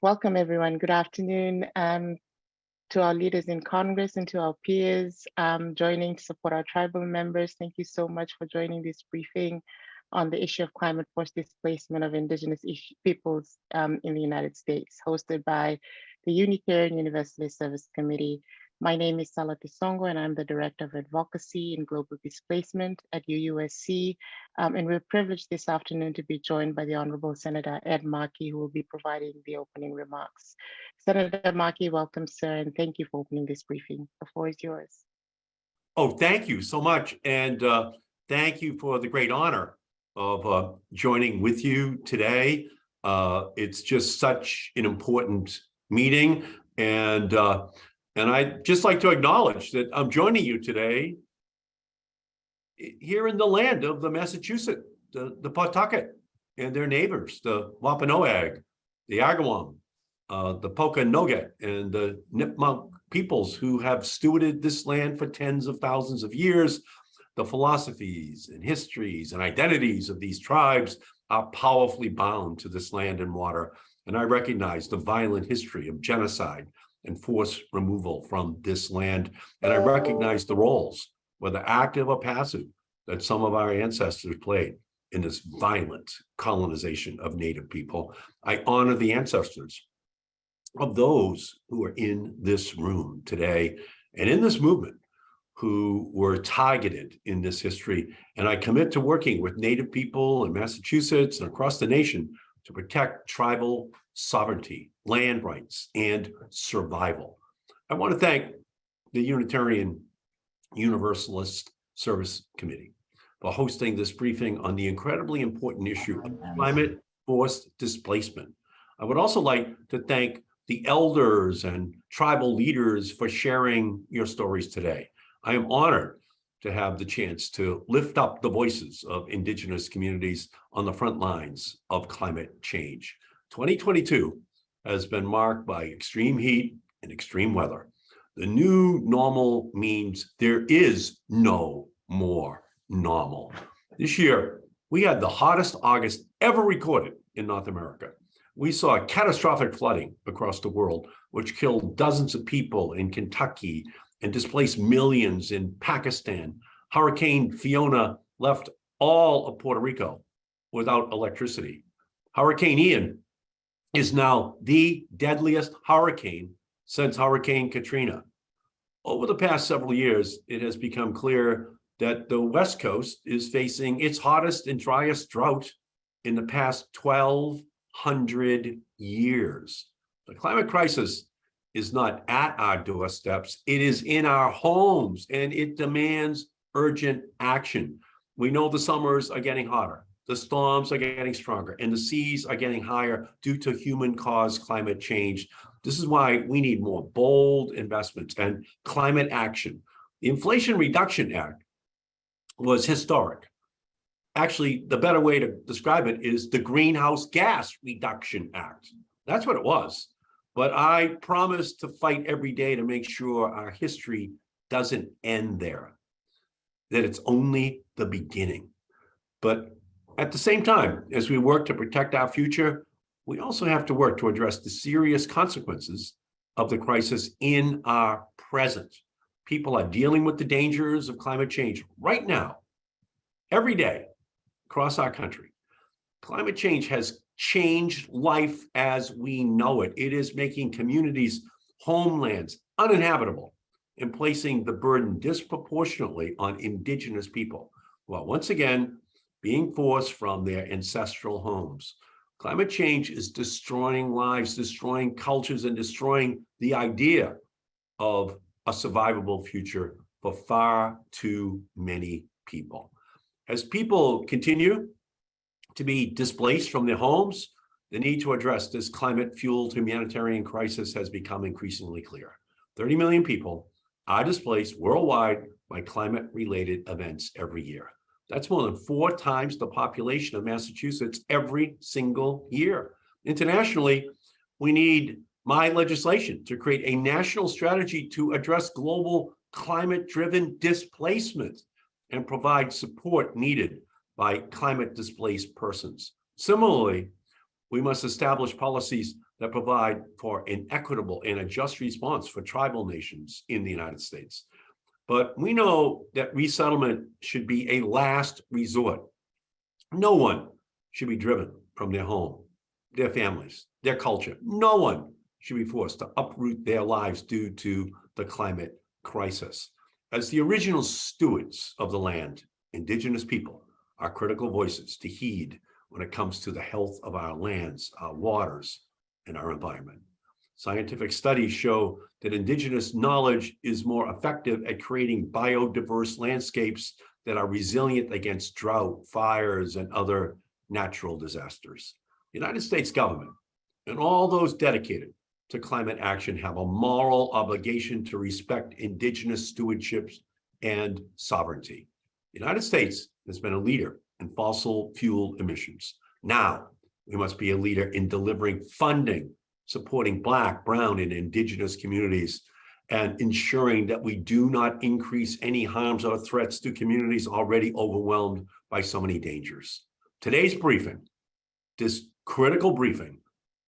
Welcome, everyone. Good afternoon to our leaders in Congress and to our peers joining to support our tribal members. Thank you so much for joining this briefing on the issue of climate forced displacement of Indigenous peoples in the United States, hosted by the Unitarian Universalist Service Committee. My name is Salah Tisongo, and I'm the Director of Advocacy in Global Displacement at UUSC. And we're privileged this afternoon to be joined by the Honorable Senator Ed Markey, who will be providing the opening remarks. Senator Markey, welcome, sir, and thank you for opening this briefing. The floor is yours. Oh, thank you so much. And thank you for the great honor of joining with you today. It's just such an important meeting. And I'd just like to acknowledge that I'm joining you today here in the land of the Massachusetts, the Pawtucket and their neighbors, the Wampanoag, the Agawam, the Pokanoket, and the Nipmuc peoples who have stewarded this land for tens of thousands of years. The philosophies and histories and identities of these tribes are powerfully bound to this land and water. And I recognize the violent history of genocide and forced removal from this land. And I recognize the roles, whether active or passive, that some of our ancestors played in this violent colonization of Native people. I honor the ancestors of those who are in this room today and in this movement who were targeted in this history. And I commit to working with Native people in Massachusetts and across the nation to protect tribal sovereignty, land rights, and survival. I want to thank the Unitarian Universalist Service Committee for hosting this briefing on the incredibly important issue of climate forced displacement. I would also like to thank the elders and tribal leaders for sharing your stories today. I am honored to have the chance to lift up the voices of Indigenous communities on the front lines of climate change. 2022 has been marked by extreme heat and extreme weather. The new normal means there is no more normal. This year, we had the hottest August ever recorded in North America. We saw catastrophic flooding across the world, which killed dozens of people in Kentucky and displaced millions in Pakistan. Hurricane Fiona left all of Puerto Rico without electricity. Hurricane Ian is now the deadliest hurricane since Hurricane Katrina. Over the past several years, it has become clear that the West Coast is facing its hottest and driest drought in the past 1,200 years. The climate crisis is not at our doorsteps, it is in our homes, and it demands urgent action. We know the summers are getting hotter, the storms are getting stronger, and the seas are getting higher due to human-caused climate change. This is why we need more bold investments and climate action. The Inflation Reduction Act was historic. Actually, the better way to describe it is the Greenhouse Gas Reduction Act. That's what it was. But I promise to fight every day to make sure our history doesn't end there, that it's only the beginning. But at the same time, as we work to protect our future, we also have to work to address the serious consequences of the crisis in our present. People are dealing with the dangers of climate change right now, every day, across our country. Climate change has changed life as we know it. It is making communities, homelands uninhabitable and placing the burden disproportionately on Indigenous people, who are once again being forced from their ancestral homes. Climate change is destroying lives, destroying cultures, and destroying the idea of a survivable future for far too many people. As people continue to be displaced from their homes, the need to address this climate-fueled humanitarian crisis has become increasingly clear. 30 million people are displaced worldwide by climate-related events every year. That's more than 4 times the population of Massachusetts every single year. Internationally, we need my legislation to create a national strategy to address global climate-driven displacement and provide support needed by climate displaced persons. Similarly, we must establish policies that provide for an equitable and a just response for tribal nations in the United States. But we know that resettlement should be a last resort. No one should be driven from their home, their families, their culture. No one should be forced to uproot their lives due to the climate crisis. As the original stewards of the land, Indigenous people are critical voices to heed when it comes to the health of our lands, our waters, and our environment. Scientific studies show that Indigenous knowledge is more effective at creating biodiverse landscapes that are resilient against drought, fires, and other natural disasters. The United States government and all those dedicated to climate action have a moral obligation to respect Indigenous stewardships and sovereignty. The United States has been a leader in fossil fuel emissions. Now, we must be a leader in delivering funding, supporting Black, Brown, and Indigenous communities, and ensuring that we do not increase any harms or threats to communities already overwhelmed by so many dangers. Today's briefing, this critical briefing,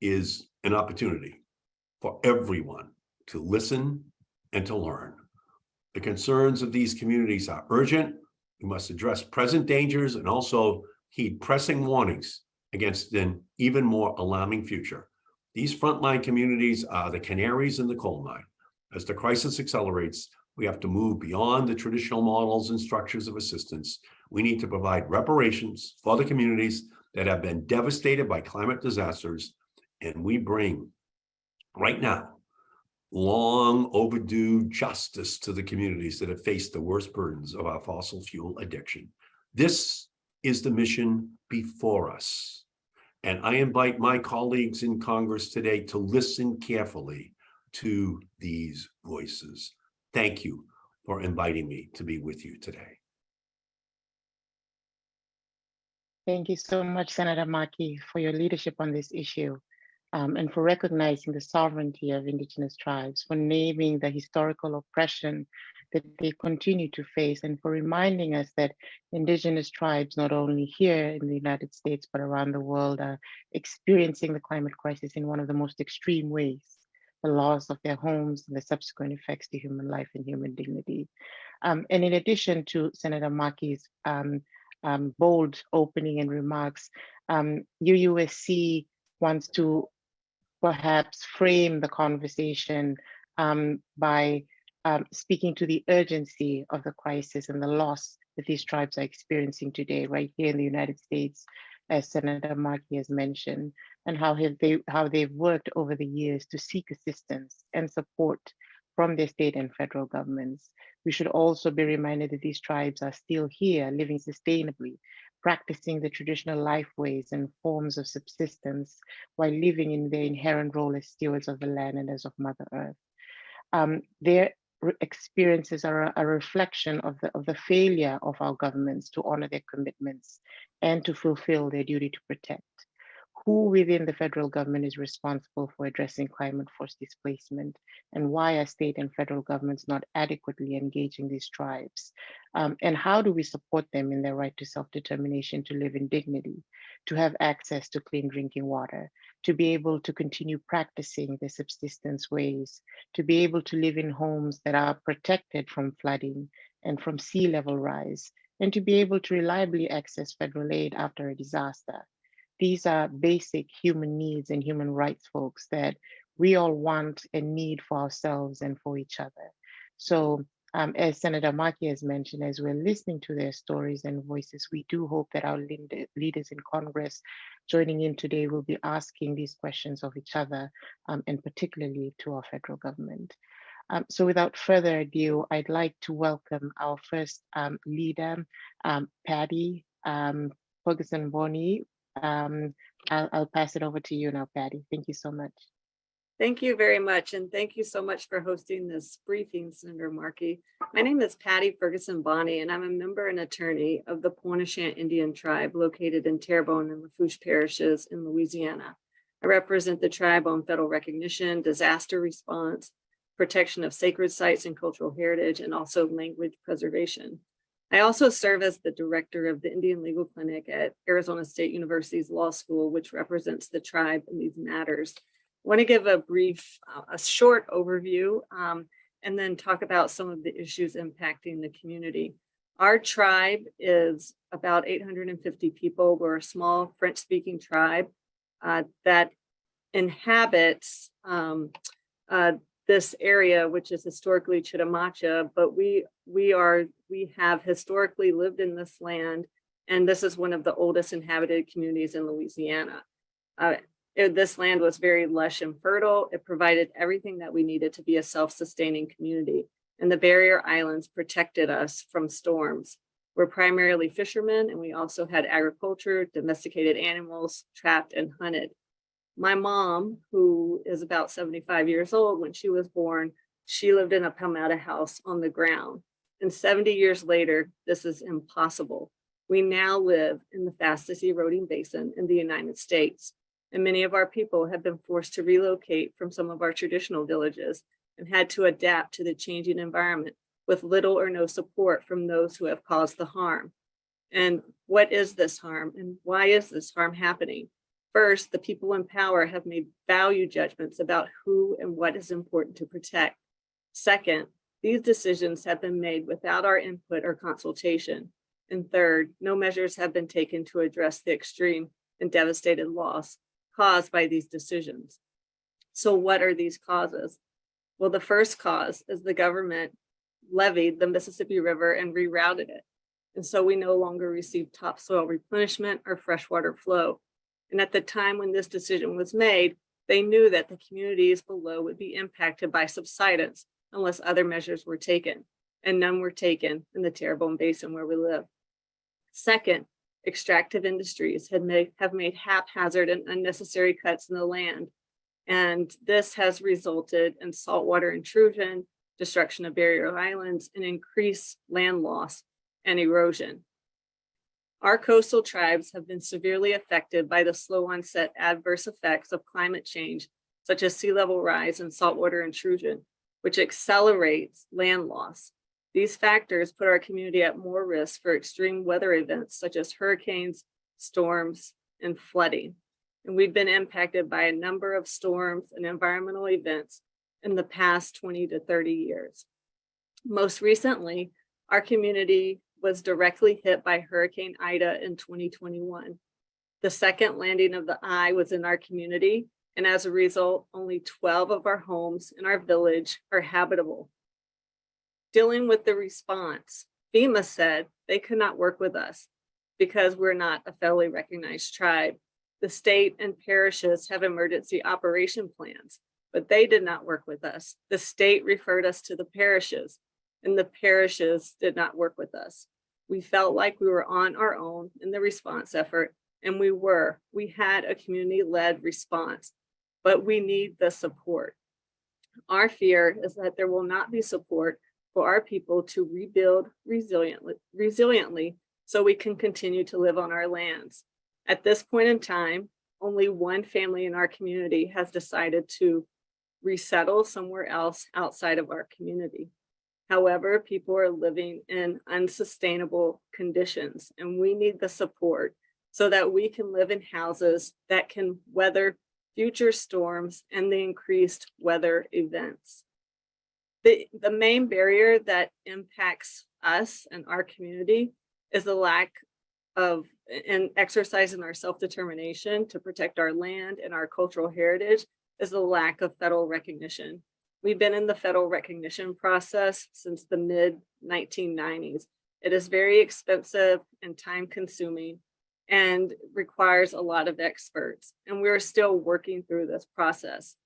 is an opportunity for everyone to listen and to learn. The concerns of these communities are urgent. We must address present dangers and also heed pressing warnings against an even more alarming future. These frontline communities are the canaries in the coal mine. As the crisis accelerates, we have to move beyond the traditional models and structures of assistance. We need to provide reparations for the communities that have been devastated by climate disasters, and we bring, right now, long overdue justice to the communities that have faced the worst burdens of our fossil fuel addiction. This is the mission before us. And I invite my colleagues in Congress today to listen carefully to these voices. Thank you for inviting me to be with you today. Thank you so much, Senator Markey, for your leadership on this issue, and for recognizing the sovereignty of Indigenous tribes, for naming the historical oppression that they continue to face, and for reminding us that Indigenous tribes, not only here in the United States, but around the world, are experiencing the climate crisis in one of the most extreme ways, the loss of their homes and the subsequent effects to human life and human dignity. And in addition to Senator Markey's bold opening and remarks, UUSC wants to perhaps frame the conversation by speaking to the urgency of the crisis and the loss that these tribes are experiencing today, right here in the United States, as Senator Markey has mentioned, and how they've worked over the years to seek assistance and support from their state and federal governments. We should also be reminded that these tribes are still here, living sustainably, practicing the traditional lifeways and forms of subsistence while living in their inherent role as stewards of the land and as of Mother Earth. Their experiences are a reflection of the failure of our governments to honor their commitments and to fulfill their duty to protect. Who within the federal government is responsible for addressing climate force displacement, and why are state and federal governments not adequately engaging these tribes? And how do we support them in their right to self-determination, to live in dignity, to have access to clean drinking water, to be able to continue practicing their subsistence ways, to be able to live in homes that are protected from flooding and from sea level rise, and to be able to reliably access federal aid after a disaster? These are basic human needs and human rights, folks, that we all want and need for ourselves and for each other. So as Senator Markey has mentioned, as we're listening to their stories and voices, we do hope that our leaders in Congress joining in today will be asking these questions of each other, and particularly to our federal government. So without further ado, I'd like to welcome our first leader, Patty Ferguson-Bonnie. I'll pass it over to you now, Patty. Thank you so much. Thank you very much. And thank you so much for hosting this briefing, Senator Markey. My name is Patty Ferguson-Bonnie, and I'm a member and attorney of the Pointe-au-Chien Indian tribe located in Terrebonne and Lafourche parishes in Louisiana. I represent the tribe on federal recognition, disaster response, protection of sacred sites and cultural heritage, and also language preservation. I also serve as the director of the Indian Legal Clinic at Arizona State University's Law School, which represents the tribe in these matters. want to give a brief, a short overview, and then talk about some of the issues impacting the community. Our tribe is about 850 people. We're a small French-speaking tribe that inhabits this area, which is historically Chitimacha, but we have historically lived in this land, and this is one of the oldest inhabited communities in Louisiana. This land was very lush and fertile. It provided everything that we needed to be a self-sustaining community, and the barrier islands protected us from storms. We're primarily fishermen, and we also had agriculture, domesticated animals, trapped and hunted. My mom, who is about 75 years old, when she was born, she lived in a palmetto house on the ground. And 70 years later, this is impossible. We now live in the fastest eroding basin in the United States. And many of our people have been forced to relocate from some of our traditional villages and had to adapt to the changing environment with little or no support from those who have caused the harm. And what is this harm, and why is this harm happening? First, the people in power have made value judgments about who and what is important to protect. Second, these decisions have been made without our input or consultation. And third, no measures have been taken to address the extreme and devastated loss caused by these decisions. So what are these causes? Well, the first cause is the government levied the Mississippi River and rerouted it. And so we no longer receive topsoil replenishment or freshwater flow. And at the time when this decision was made, they knew that the communities below would be impacted by subsidence unless other measures were taken, and none were taken in the Terrebonne Basin where we live. Second, extractive industries have made haphazard and unnecessary cuts in the land. And this has resulted in saltwater intrusion, destruction of barrier islands, and increased land loss and erosion. Our coastal tribes have been severely affected by the slow onset adverse effects of climate change, such as sea level rise and saltwater intrusion, which accelerates land loss. These factors put our community at more risk for extreme weather events such as hurricanes, storms, and flooding. And we've been impacted by a number of storms and environmental events in the past 20 to 30 years. Most recently, our community was directly hit by Hurricane Ida in 2021. The second landing of the eye was in our community, and as a result, only 12 of our homes in our village are habitable. Dealing with the response, FEMA said they could not work with us because we're not a federally recognized tribe. The state and parishes have emergency operation plans, but they did not work with us. The state referred us to the parishes, and the parishes did not work with us. We felt like we were on our own in the response effort, and we had a community-led response, but we need the support. Our fear is that there will not be support for our people to rebuild resiliently so we can continue to live on our lands. At this point in time, only one family in our community has decided to resettle somewhere else outside of our community. However, people are living in unsustainable conditions, and we need the support so that we can live in houses that can weather future storms and the increased weather events. The main barrier that impacts us and our community is the lack of exercising our self-determination to protect our land and our cultural heritage is the lack of federal recognition. We've been in the federal recognition process since the mid-1990s. It is very expensive and time-consuming and requires a lot of experts, and we're still working through this process.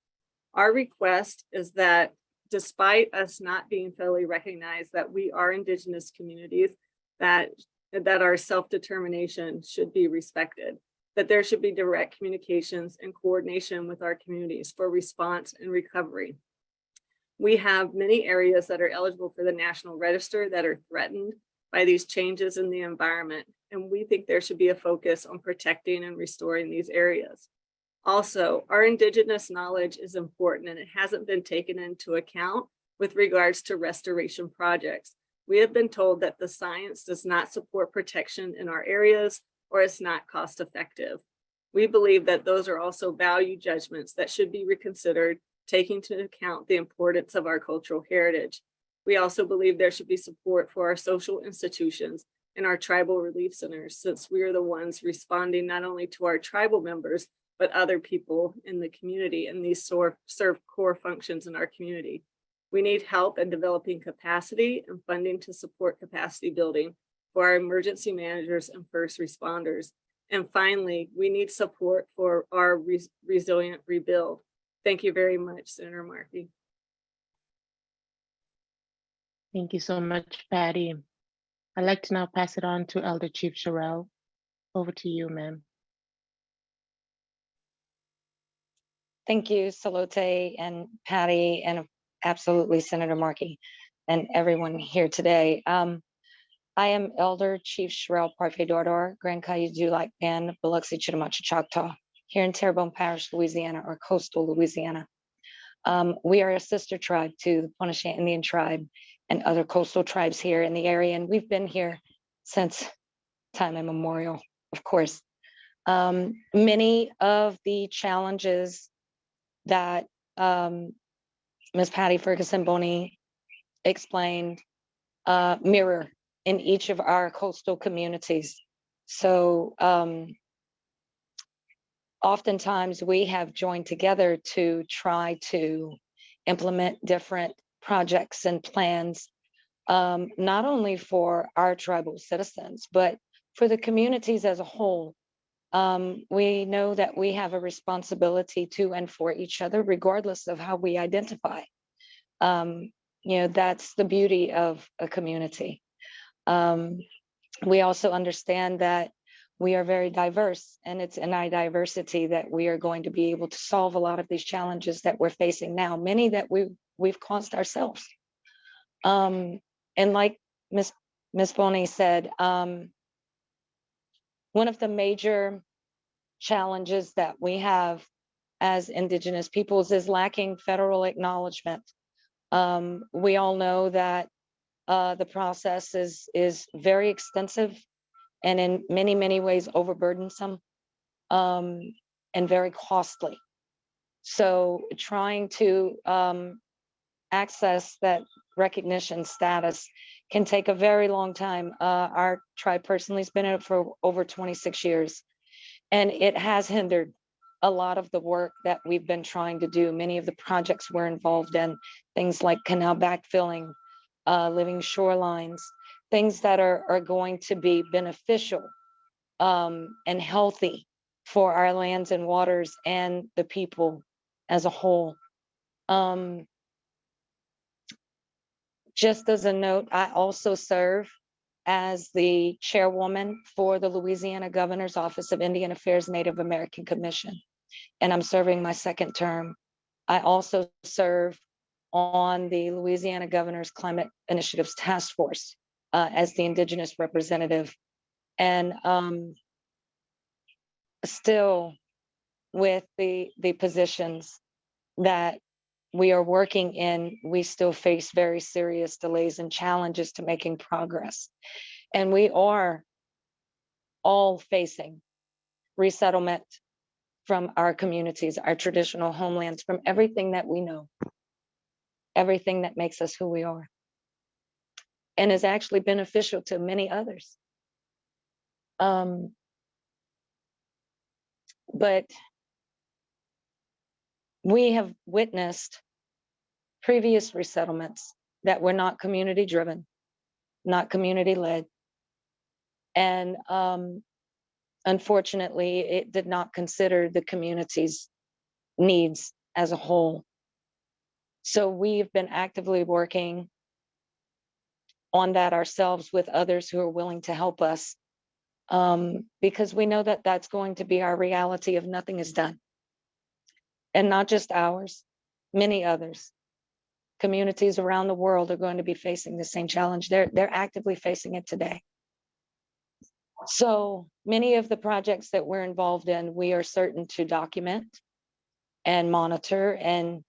Our request is that despite us not being federally recognized, that we are Indigenous communities, that our self-determination should be respected, that there should be direct communications and coordination with our communities for response and recovery. We have many areas that are eligible for the National Register that are threatened by these changes in the environment, and we think there should be a focus on protecting and restoring these areas. Also, our Indigenous knowledge is important, and it hasn't been taken into account with regards to restoration projects. We have been told that the science does not support protection in our areas, or it's not cost effective. We believe that those are also value judgments that should be reconsidered, taking into account the importance of our cultural heritage. We also believe there should be support for our social institutions and our tribal relief centers, since we are the ones responding not only to our tribal members, but other people in the community, and these serve core functions in our community. We need help in developing capacity and funding to support capacity building for our emergency managers and first responders. And finally, we need support for our resilient rebuild. Thank you very much, Senator Markey. Thank you so much, Patty. I'd like to now pass it on to Elder Chief Sherelle. Over to you, ma'am. Thank you, Salote and Patty, and absolutely Senator Markey and everyone here today. I am Elder Chief Sherelle Parfait Dordor, Grand Cayuga Band, Biloxi, Chitimacha, Choctaw, here in Terrebonne Parish, Louisiana, or coastal Louisiana. We are a sister tribe to the Pontiac Indian tribe and other coastal tribes here in the area, and we've been here since time immemorial, of course. Many of the challenges that Ms. Patty Ferguson Boney explained mirror in each of our coastal communities. So oftentimes we have joined together to try to implement different projects and plans, not only for our tribal citizens, but for the communities as a whole. We know that we have a responsibility to and for each other, regardless of how we identify. That's the beauty of a community. We also understand that we are very diverse, and it's in our diversity that we are going to be able to solve a lot of these challenges that we're facing now, many that we've caused ourselves. And like Ms. Boney said, one of the major challenges that we have as Indigenous peoples is lacking federal acknowledgement. We all know that the process is very extensive and in many, many ways overburdensome and very costly. So trying to access that recognition status can take a very long time. Our tribe personally has been in it for over 26 years, and it has hindered a lot of the work that we've been trying to do. Many of the projects we're involved in, things like canal backfilling, living shorelines, things that are going to be beneficial and healthy for our lands and waters and the people as a whole. Just as a note, I also serve as the chairwoman for the Louisiana Governor's Office of Indian Affairs Native American Commission, and I'm serving my second term. I also serve on the Louisiana Governor's Climate Initiatives Task Force as the Indigenous representative. And still with the positions that we are working in, we still face very serious delays and challenges to making progress. And we are all facing resettlement from our communities, our traditional homelands, from everything that we know, everything that makes us who we are, and is actually beneficial to many others. But we have witnessed previous resettlements that were not community driven, not community led. And unfortunately, it did not consider the community's needs as a whole. So we've been actively working on that ourselves with others who are willing to help us, because we know that that's going to be our reality if nothing is done. And not just ours, many others. Communities around the world are going to be facing the same challenge. They're actively facing it today. So many of the projects that we're involved in, we are certain to document and monitor and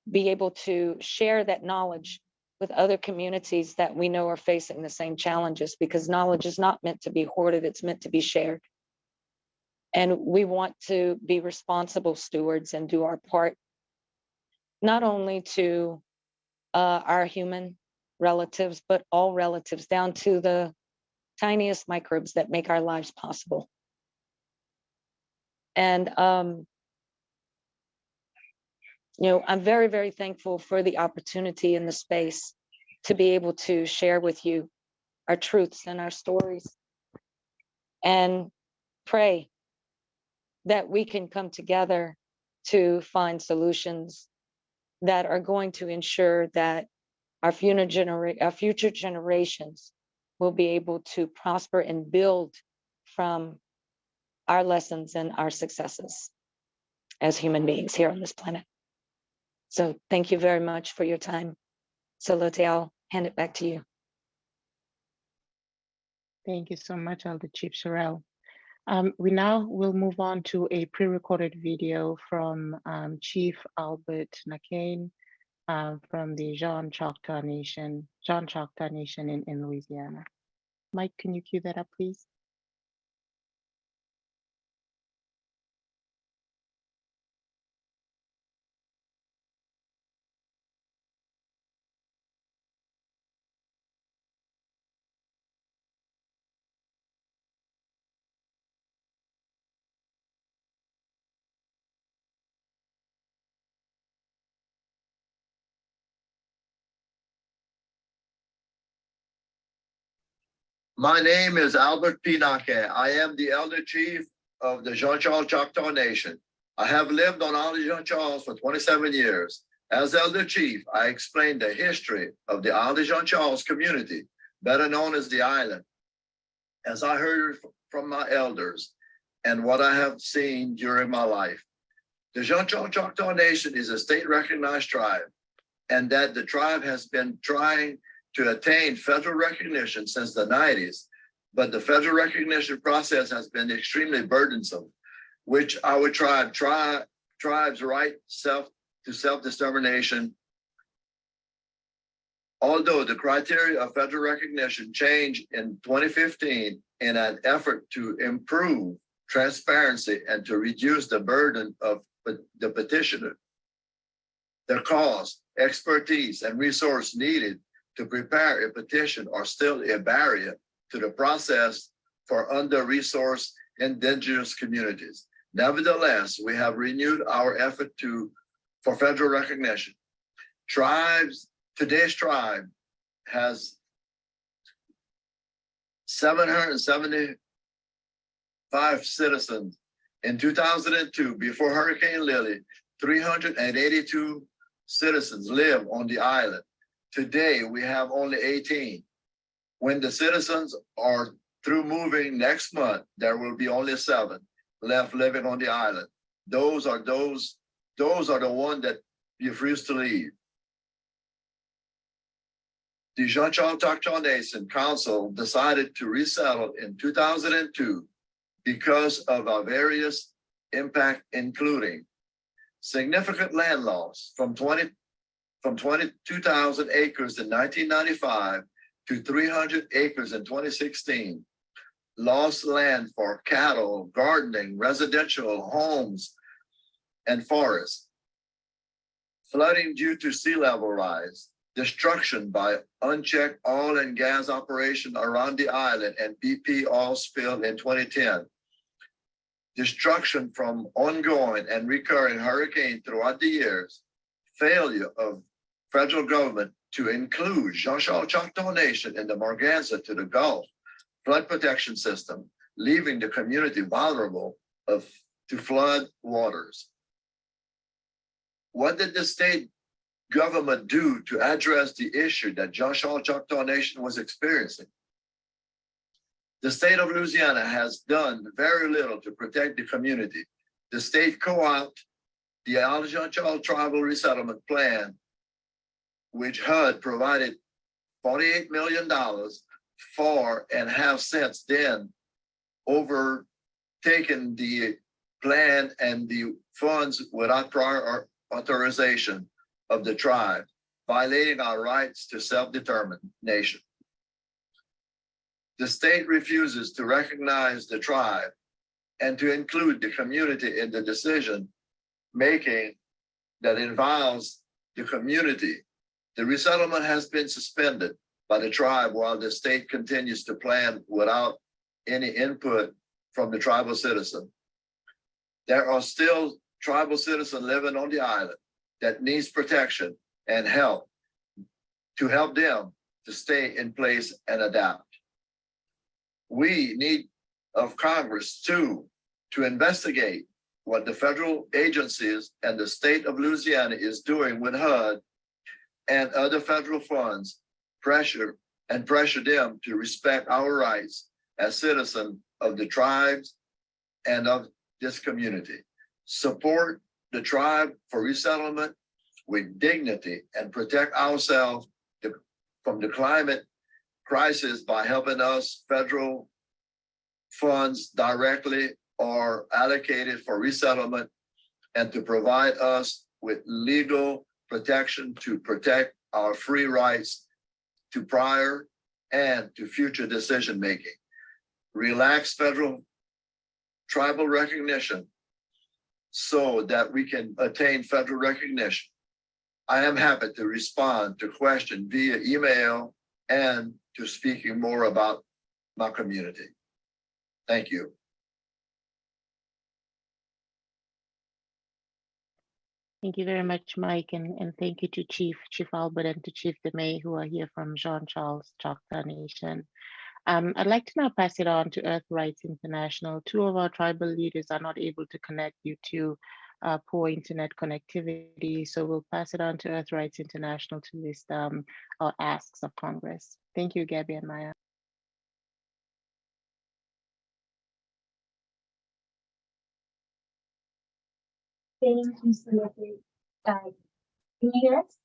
be able to share that knowledge with other communities that we know are facing the same challenges, because knowledge is not meant to be hoarded, it's meant to be shared. And we want to be responsible stewards and do our part, not only to our human relatives, but all relatives down to the tiniest microbes that make our lives possible. And, you know, I'm very, very thankful for the opportunity and the space to be able to share with you our truths and our stories, and pray that we can come together to find solutions that are going to ensure that our future generations will be able to prosper and build from our lessons and our successes as human beings here on this planet. So thank you very much for your time. Salote, I'll hand it back to you. Thank you so much, Elder Chief Sherelle. We now will move on to a pre-recorded video from Chief Albert Nakane from the Jean Choctaw Nation in Louisiana. Mike, can you cue that up, please? My name is Albert P. Nake. I am the Elder Chief of the Jean Charles Choctaw Nation. I have lived on Isle Jean Charles for 27 years. As Elder Chief, I explained the history of the Isle Jean Charles community, better known as the island, as I heard from my elders and what I have seen during my life. The Jean Charles Choctaw Nation is a state-recognized tribe, and that the tribe has been trying to attain federal recognition since the 90s, but the federal recognition process has been extremely burdensome, which our tribe's right to self-determination. Although the criteria of federal recognition changed in 2015 in an effort to improve transparency and to reduce the burden of the petitioner, the cost, expertise, and resource needed to prepare a petition are still a barrier to the process for under-resourced Indigenous communities. Nevertheless, we have renewed our effort for federal recognition. Today's tribe has 775 citizens. In 2002, before Hurricane Lily, 382 citizens live on the island. Today, we have only 18. When the citizens are through moving next month, there will be only 7 left living on the island. Those are the ones that refuse to leave. The Jean Charles Choctaw Nation Council decided to resettle in 2002 because of our various impact, including significant land loss from 22,000 acres in 1995 to 300 acres in 2016. Lost land for cattle, gardening, residential homes, and forests. Flooding due to sea level rise. Destruction by unchecked oil and gas operation around the island and BP oil spill in 2010. Destruction from ongoing and recurring hurricane throughout the years. Failure of federal government to include Jean Charles Choctaw Nation in the Morganza to the Gulf flood protection system, leaving the community vulnerable to flood waters. What did the state government do to address the issue that Jean Charles Choctaw Nation was experiencing? The state of Louisiana has done very little to protect the community. The state co-opted the Isle Jean Charles Tribal Resettlement Plan, which HUD provided $48 million for, and have since then overtaken the plan and the funds without prior authorization of the tribe, violating our rights to self-determination. The state refuses to recognize the tribe and to include the community in the decision making that involves the community. The resettlement has been suspended by the tribe while the state continues to plan without any input from the tribal citizen. There are still tribal citizens living on the island that needs protection and help to help them to stay in place and adapt. We need of Congress to investigate what the federal agencies and the state of Louisiana is doing with HUD and other federal funds, pressure them to respect our rights as citizens of the tribes and of this community. Support the tribe for resettlement with dignity and protect ourselves from the climate crisis by helping us federal funds directly or allocated for resettlement, and to provide us with legal protection to protect our free rights to prior and to future decision making. Relax federal tribal recognition so that we can attain federal recognition. I am happy to respond to questions via email and to speaking more about my community. Thank you. Thank you very much, Mike, and thank you to Chief Albert and to Chief DeMay, who are here from Jean Charles Choctaw Nation. I'd like to now pass it on to Earth Rights International. Two of our tribal leaders are not able to connect due to poor internet connectivity, so we'll pass it on to Earth Rights International to list our asks of Congress. Thank you, Gabby and Maya. Thank you, Senator. Can you hear us?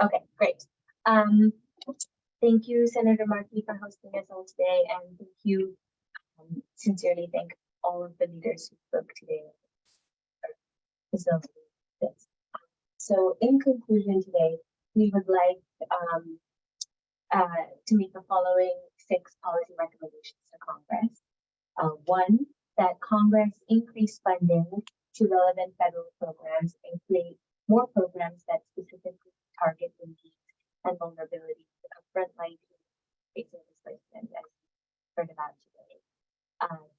Okay, great. Thank you, Senator Markey, for hosting us all today, and thank you, sincerely thank all of the leaders who spoke today. So in conclusion today, we would like to make the following 6 policy recommendations to Congress. One, that Congress increase funding to relevant federal programs and create more programs that specifically target the needs and vulnerabilities of frontline facing displacement, as we heard about today.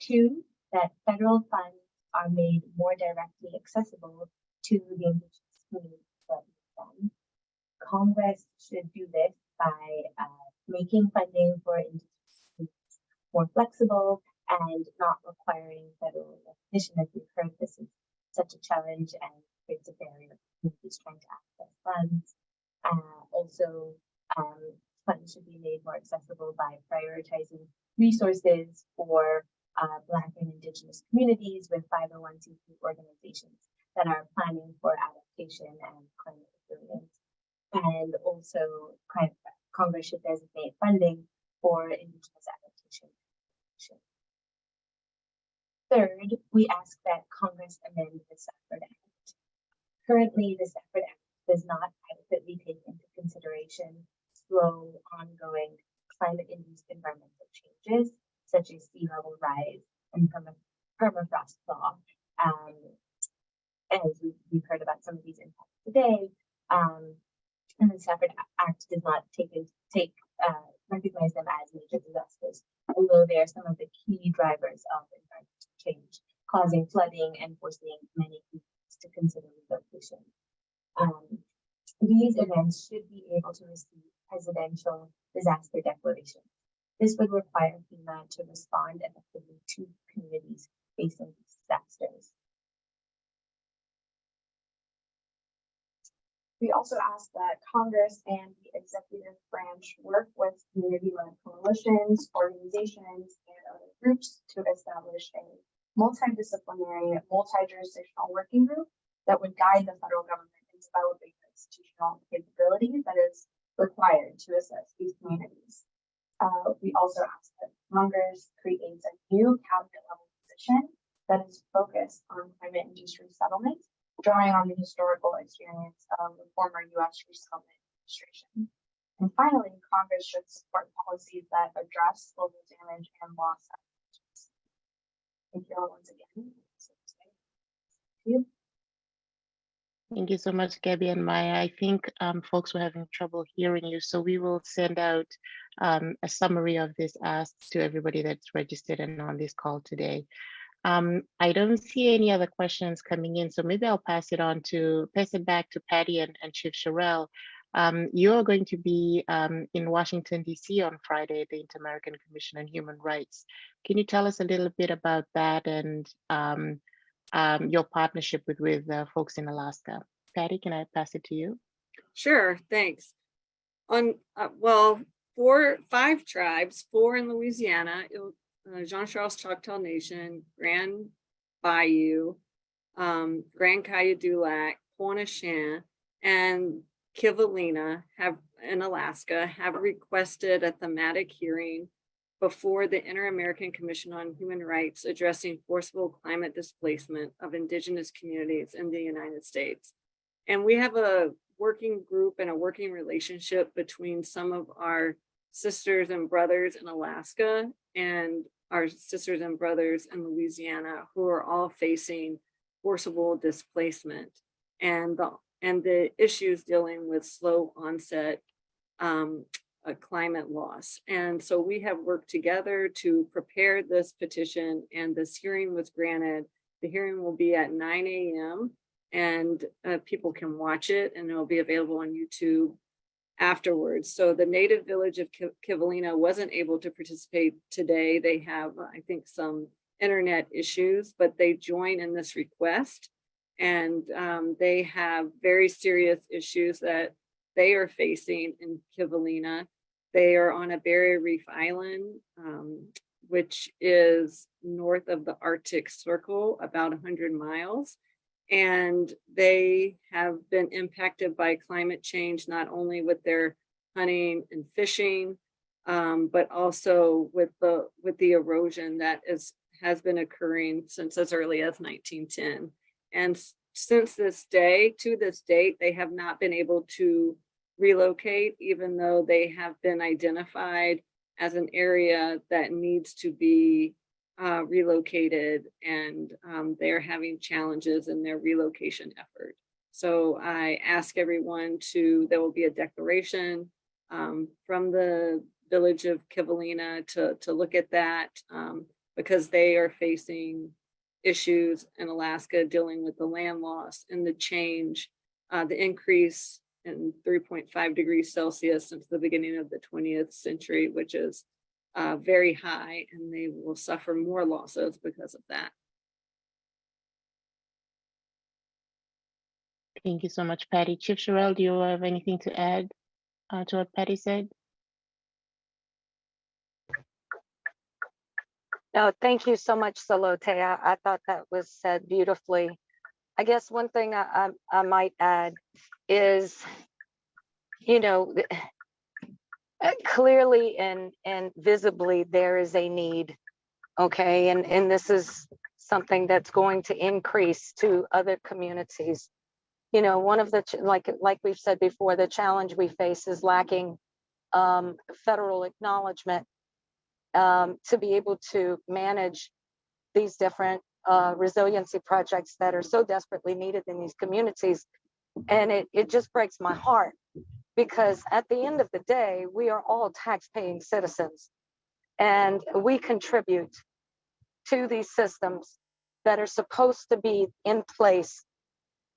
2, that federal funds are made more directly accessible to the Indigenous communities that need them. Congress should do this by making funding for Indigenous communities more flexible and not requiring federal recognition. As we've heard, this is such a challenge and creates a barrier for communities trying to access funds. Also, funds should be made more accessible by prioritizing resources for Black and Indigenous communities with 501c3 organizations that are planning for adaptation and climate resilience. And also, Congress should designate funding for Indigenous adaptation. Third, we ask that Congress amend the Stafford Act. Currently, the Stafford Act does not adequately take into consideration slow, ongoing climate-induced environmental changes, such as sea level rise and permafrost thaw. As we've heard about some of these impacts today, and the Stafford Act does not recognize them as major disasters, although they are some of the key drivers of environmental change, causing flooding and forcing many communities to consider relocation. These events should be able to receive presidential disaster declarations. This would require FEMA to respond effectively to communities facing these disasters. We also ask that Congress and the executive branch work with community-led coalitions, organizations, and other groups to establish a multidisciplinary, multi-jurisdictional working group that would guide the federal government in developing the institutional capability that is required to assess these communities. We also ask that Congress creates a new cabinet-level position that is focused on climate-induced resettlement, drawing on the historical experience of the former U.S. resettlement administration. And finally, Congress should support policies that address global damage and loss Thank you all once again. You. Thank you so much, Gabby and Maya. I think folks were having trouble hearing you, so we will send out a summary of this ask to everybody that's registered and on this call today. I don't see any other questions coming in, so maybe I'll pass it back to Patty and Chief Sherelle. You're going to be in Washington, D.C. on Friday at the Inter-American Commission on Human Rights. Can you tell us a little bit about that and your partnership with folks in Alaska? Patty, can I pass it to you? Sure, thanks. On five tribes, 4 in Louisiana, Jean-Charles Choctaw Nation, Grand Bayou, Grand Cayuga-Dulac, Pointe-au-Chien, and Kivalina in Alaska have requested a thematic hearing before the Inter-American Commission on Human Rights addressing forcible climate displacement of Indigenous communities in the United States. And we have a working group and a working relationship between some of our sisters and brothers in Alaska and our sisters and brothers in Louisiana who are all facing forcible displacement and the issues dealing with slow onset climate loss. And so we have worked together to prepare this petition, and this hearing was granted. The hearing will be at 9 a.m. and people can watch it, and it will be available on YouTube afterwards. So the native village of Kivalina wasn't able to participate today. They have, I think, some internet issues, but they join in this request, and they have very serious issues that they are facing in Kivalina. They are on a barrier reef island, which is north of the Arctic Circle, about 100 miles. And they have been impacted by climate change, not only with their hunting and fishing, but also with the erosion that has been occurring since as early as 1910. And since to this date, they have not been able to relocate, even though they have been identified as an area that needs to be relocated, and they're having challenges in their relocation effort. So I ask everyone there will be a declaration from the village of Kivalina to look at that because they are facing issues in Alaska dealing with the land loss and the change, the increase in 3.5 degrees Celsius since the beginning of the 20th century, which is very high, and they will suffer more losses because of that. Thank you so much, Patty. Chief Sherelle, do you have anything to add to what Patty said? No, thank you so much, Salote. I thought that was said beautifully. I guess one thing I might add is, clearly and visibly there is a need, okay? And this is something that's going to increase to other communities. One of the, like we've said before, the challenge we face is lacking federal acknowledgement to be able to manage these different resiliency projects that are so desperately needed in these communities. And it just breaks my heart, because at the end of the day, we are all tax-paying citizens, and we contribute to these systems that are supposed to be in place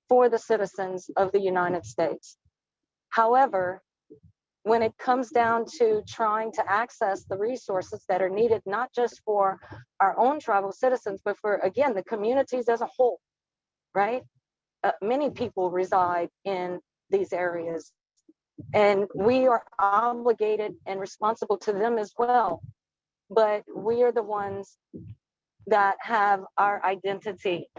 for the citizens of the United States. However, when it comes down to trying to access the resources that are needed, not just for our own tribal citizens, but for, again, the communities as a whole, right? Many people reside in these areas, and we are obligated and responsible to them as well. But we are the ones that have our identity,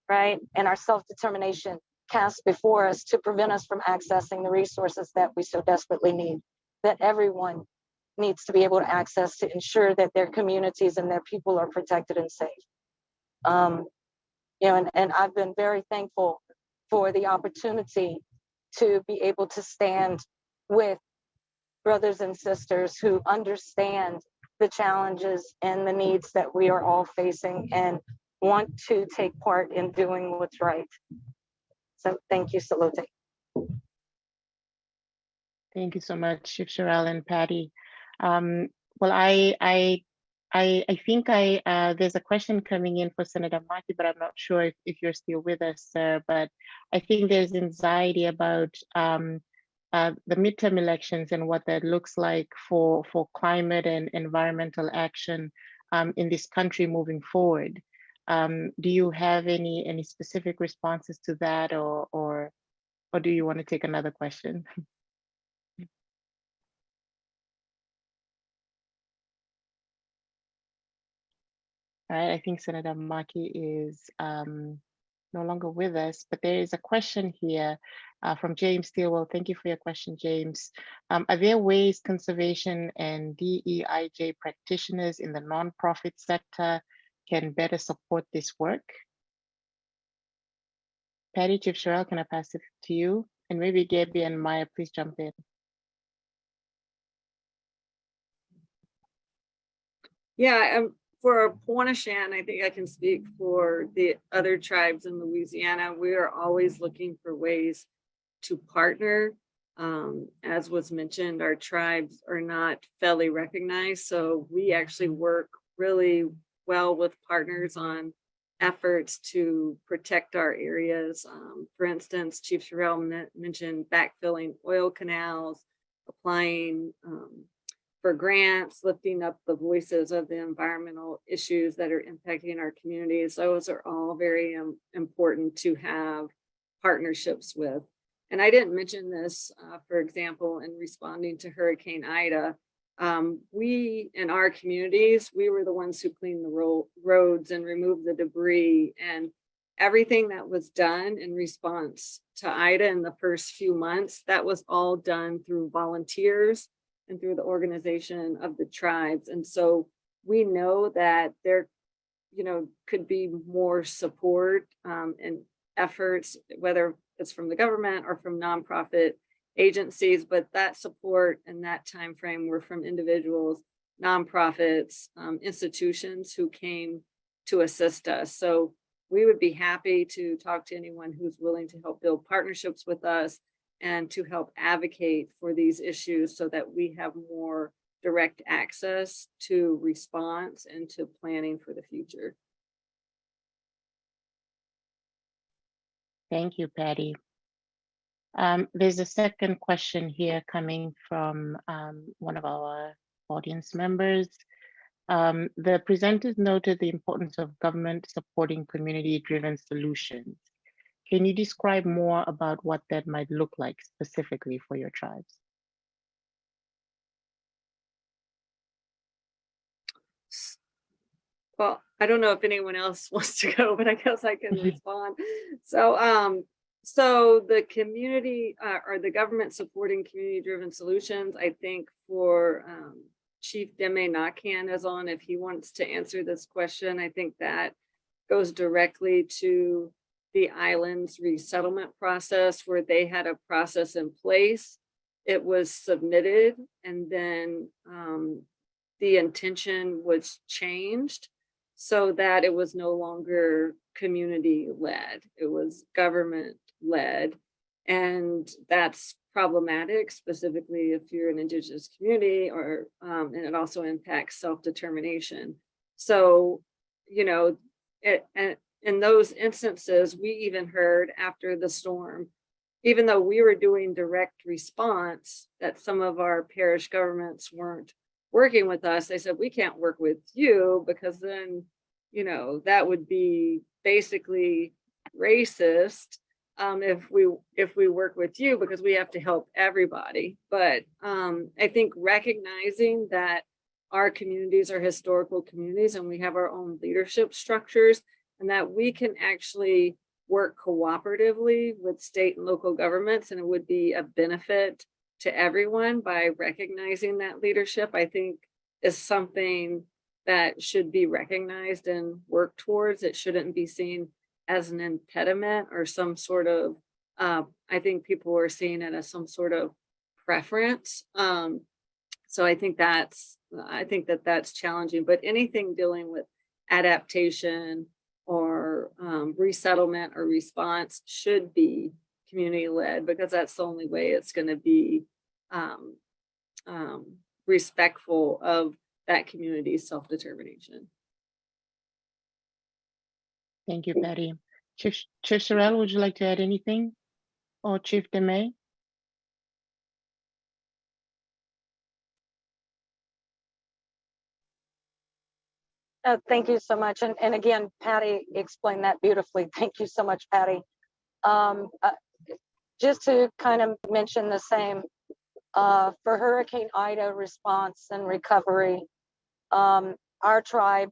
right? And our self-determination cast before us to prevent us from accessing the resources that we so desperately need, that everyone needs to be able to access to ensure that their communities and their people are protected and safe. And I've been very thankful for the opportunity to be able to stand with brothers and sisters who understand the challenges and the needs that we are all facing, and want to take part in doing what's right. So thank you, Salute. Thank you so much, Chief Sherelle and Patty. Well, I think there's a question coming in for Senator Markey, but I'm not sure if you're still with us, sir. But I think there's anxiety about the midterm elections and what that looks like for climate and environmental action in this country moving forward. Do you have any specific responses to that, or do you want to take another question? All right, I think Senator Markey is no longer with us, but there is a question here from James Steelwell. Thank you for your question, James. Are there ways conservation and DEIJ practitioners in the nonprofit sector can better support this work? Patty, Chief Sherelle, can I pass it to you? And maybe Gabby and Maya, please jump in. Yeah, for Pointe-au-Chien, I think I can speak for the other tribes in Louisiana. We are always looking for ways to partner. As was mentioned, our tribes are not federally recognized, so we actually work really well with partners on efforts to protect our areas. For instance, Chief Sherelle mentioned backfilling oil canals, applying for grants, lifting up the voices of the environmental issues that are impacting our communities. Those are all very important to have partnerships with. And I didn't mention this, for example, in responding to Hurricane Ida. We, in our communities, we were the ones who cleaned the roads and removed the debris, and everything that was done in response to Ida in the first few months, that was all done through volunteers and through the organization of the tribes. And so we know that there, could be more support and efforts, whether it's from the government or from nonprofit agencies, but that support and that time frame were from individuals, nonprofits, institutions who came to assist us. So we would be happy to talk to anyone who's willing to help build partnerships with us and to help advocate for these issues so that we have more direct access to response and to planning for the future. Thank you, Patty. There's a second question here coming from one of our audience members. The presenters noted the importance of government supporting community-driven solutions. Can you describe more about what that might look like specifically for your tribes? Well, I don't know if anyone else wants to go, but I guess I can respond. So the community or the government supporting community-driven solutions, I think for Chief Deme Nakan is on, if he wants to answer this question, I think that goes directly to the island's resettlement process, where they had a process in place. It was submitted, and then the intention was changed so that it was no longer community-led, it was government-led. And that's problematic, specifically if you're an Indigenous community, or and it also impacts self-determination. So, in those instances, we even heard after the storm, even though we were doing direct response, that some of our parish governments weren't working with us. They said, we can't work with you because then, that would be basically racist if we work with you, because we have to help everybody. But I think recognizing that our communities are historical communities and we have our own leadership structures, and that we can actually work cooperatively with state and local governments, and it would be a benefit to everyone by recognizing that leadership, I think is something that should be recognized and worked towards. It shouldn't be seen as an impediment or some sort of, I think people are seeing it as some sort of preference. So I think that's challenging, but anything dealing with adaptation or for resettlement or response should be community led, because that's the only way it's going to be respectful of that community's self-determination. Thank you, Patty. Chief Sorrell, would you like to add anything? Or Chief DeMay? Thank you so much. And again, Patty explained that beautifully. Thank you so much, Patty. Just to kind of mention the same, for Hurricane Ida response and recovery, our tribe,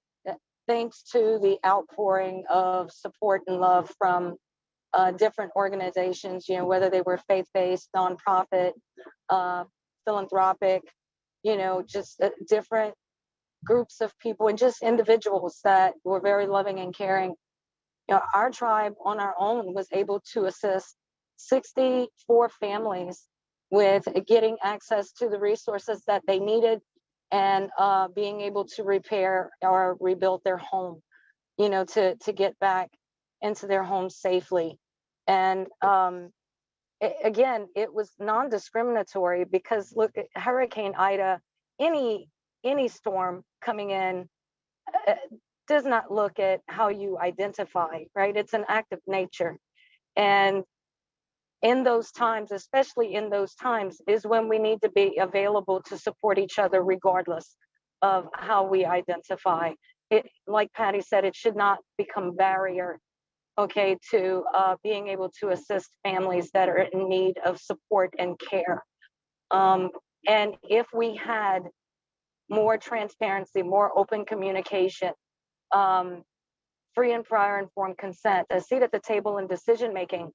thanks to the outpouring of support and love from different organizations, you know, whether they were faith-based, nonprofit, philanthropic, you know, just different groups of people and just individuals that were very loving and caring. You know, our tribe on our own was able to assist 64 families with getting access to the resources that they needed and being able to repair or rebuild their home, you know, to get back into their home safely. And again, it was non-discriminatory because look, at Hurricane Ida, any storm coming in does not look at how you identify, right? It's an act of nature. And in those times, especially in those times, is when we need to be available to support each other regardless of how we identify. It, like Patty said, it should not become a barrier, okay, to being able to assist families that are in need of support and care. And if we had more transparency, more open communication, free and prior informed consent, a seat at the table in decision making,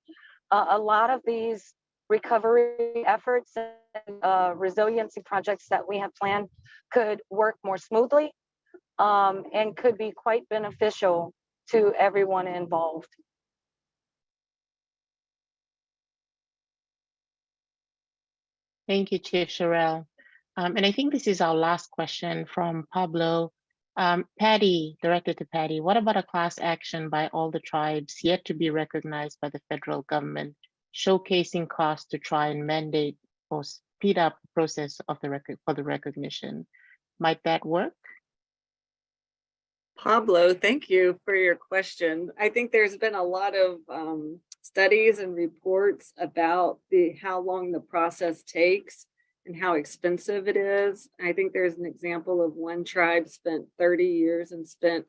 a lot of these recovery efforts and resiliency projects that we have planned could work more smoothly and could be quite beneficial to everyone involved. Thank you, Chief Sorrell. And I think this is our last question from Pablo. Patty, directed to Patty, what about a class action by all the tribes yet to be recognized by the federal government, showcasing costs to try and mandate or speed up the process of the recognition? Might that work? Pablo, thank you for your question. I think there's been a lot of studies and reports about how long the process takes and how expensive it is. I think there's an example of one tribe spent 30 years and spent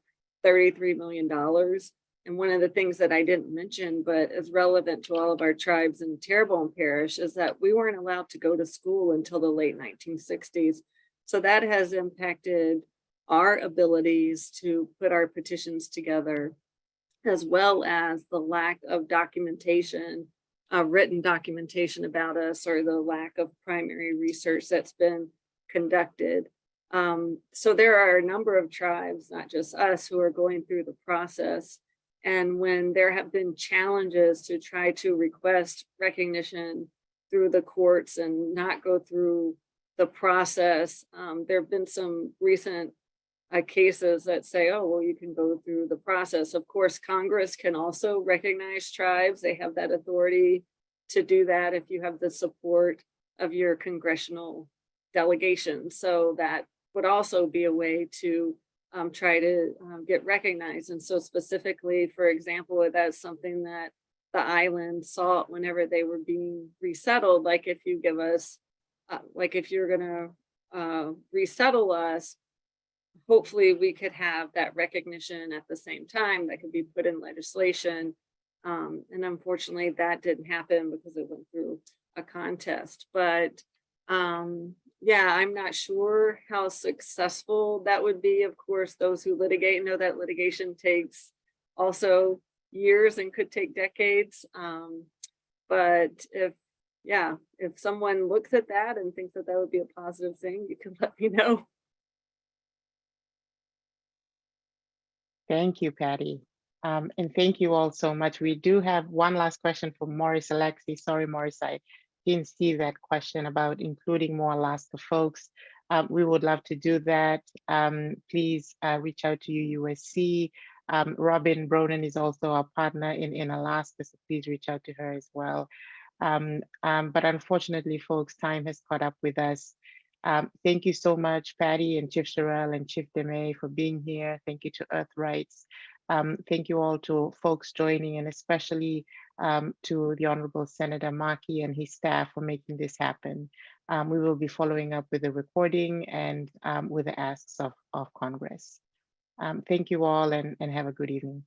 $33 million. And one of the things that I didn't mention, but is relevant to all of our tribes in Terrebonne Parish, is that we weren't allowed to go to school until the late 1960s. So that has impacted our abilities to put our petitions together, as well as the lack of documentation, written documentation about us, or the lack of primary research that's been conducted. So there are a number of tribes, not just us, who are going through the process. And when there have been challenges to try to request recognition through the courts and not go through the process, there have been some recent cases that say, oh, well, you can go through the process. Of course, Congress can also recognize tribes. They have that authority to do that if you have the support of your congressional delegation. So that would also be a way to try to get recognized. And so specifically, for example, that's something that the island sought whenever they were being resettled. Like if you give us, like if you're gonna resettle us, hopefully we could have that recognition at the same time that could be put in legislation. And unfortunately that didn't happen because it went through a contest. But yeah, I'm not sure how successful that would be. Of course, those who litigate know that litigation takes also years and could take decades. But if someone looks at that and thinks that that would be a positive thing, you can let me know. Thank you, Patty. And thank you all so much. We do have one last question from Maurice Alexi. Sorry, Maurice, I didn't see that question about including more Alaska folks. We would love to do that. Please reach out to USC. Robin Bronan is also our partner in Alaska, so please reach out to her as well. But unfortunately, folks, time has caught up with us. Thank you so much, Patty and Chief Sherelle and Chief Demay for being here. Thank you to Earth Rights. Thank you all to folks joining, and especially to the Honorable Senator Markey and his staff for making this happen. We will be following up with the recording and with the asks of Congress. Thank you all, and have a good evening.